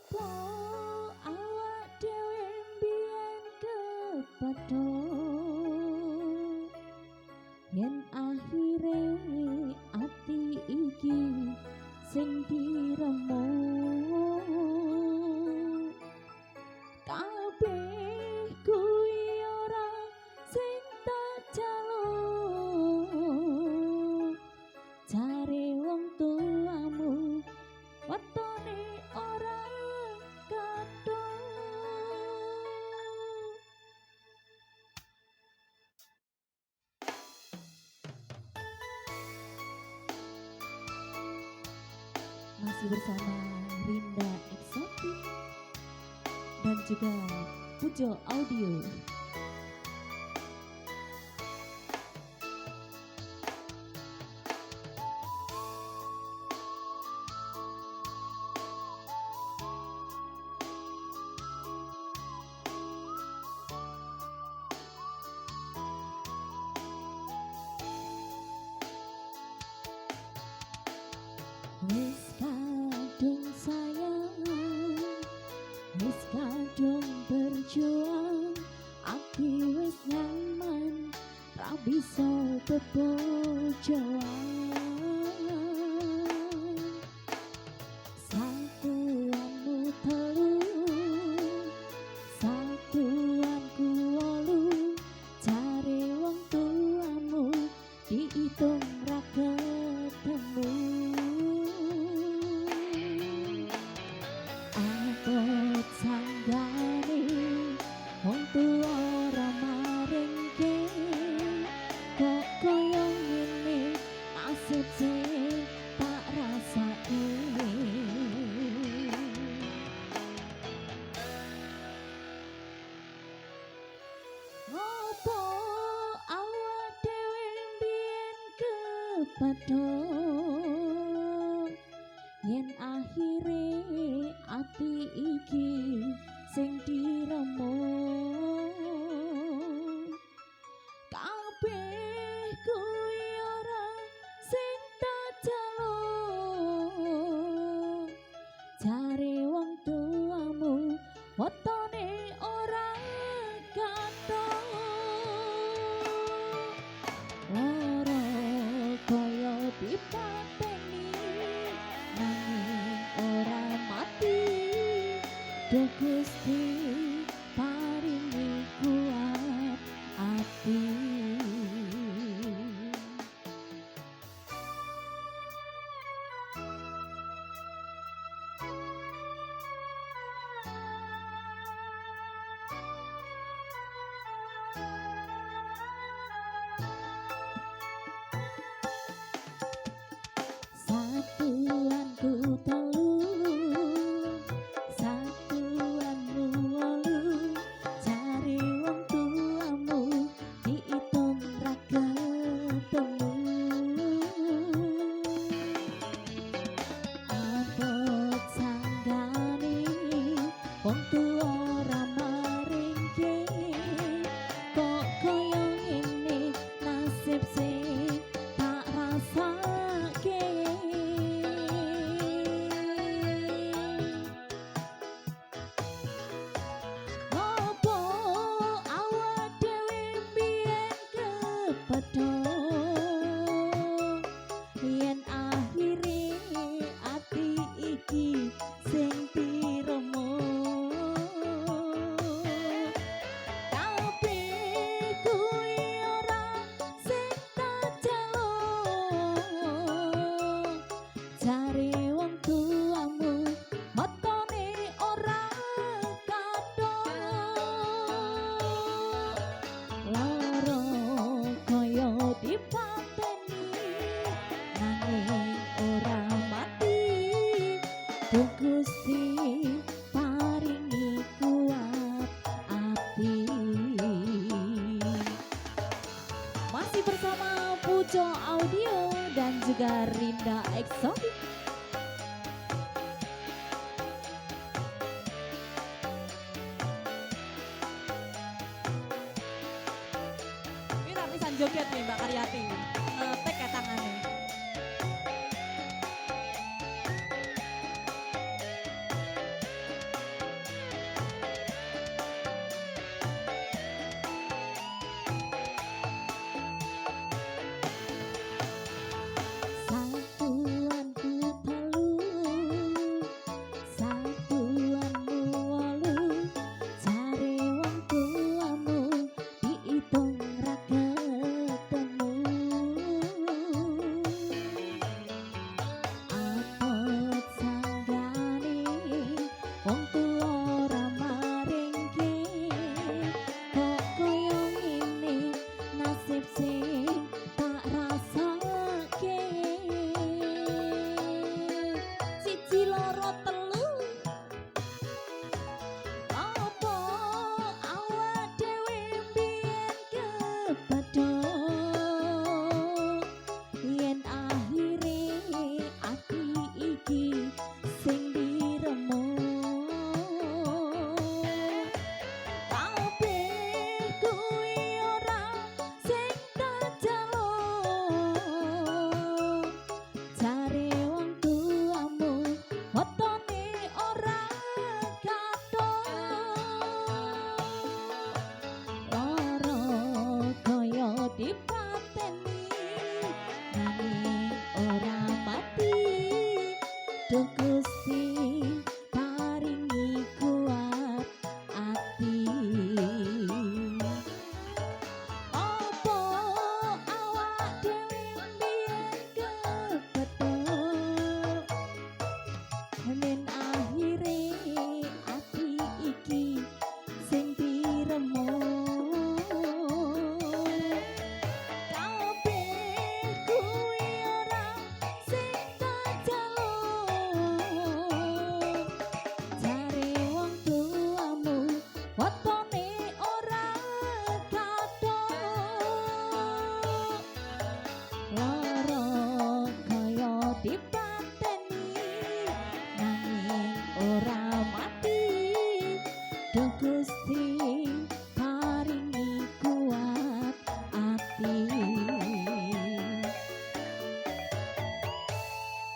Ngopo awak dhewe mbiyen kepedho yen akhire ati iki sing diremuk kabeh kuwi ora sing tak jaluk jare wong tuamu wetone ora kathok. Masih bersama Rinda Eksotik dan juga Pujo Audio. Wis kadung sayang, wis kadung berjuang, ati wis nyaman, ra bisa bebojoan. Satuanmu telu, satuanku wolu, cari wong tuamu diitung ra ketemu. Abot sanggane wong tuwa ora maringke, kok koyo ngene nasib sing tak rasake. Ngopo awak dhewe mbiyen kepedho yen akhire ati iki sing diremuk kabeh kuwi ora sing tak jaluk jare wong tuamu wetone ora kathok lara kaya dipateni nanging ora mati. Duh Gusti paringi kuat ati. Satuanku telu, satuanmu wolu, cari wong tuamu diitung ra ketemu. Abot sanggane wong tuwa ra maringke, kok koyo ngene nasib sing tak rasake. Ngopo awak dhewe mbiyen kepedho yen akhire ati iki sing diremuk kabeh kuwi ora sing tak jaluk jare wong tuamu wetone ora kathok lara kaya dipateni nanging ora mati. Duh Gusti paringi kuat ati. Masih bersama Pujo Audio dan juga Rinda Eksotik. Ini rapisan joget nih Mbak Karyati, tek ya tangannya. yen akhire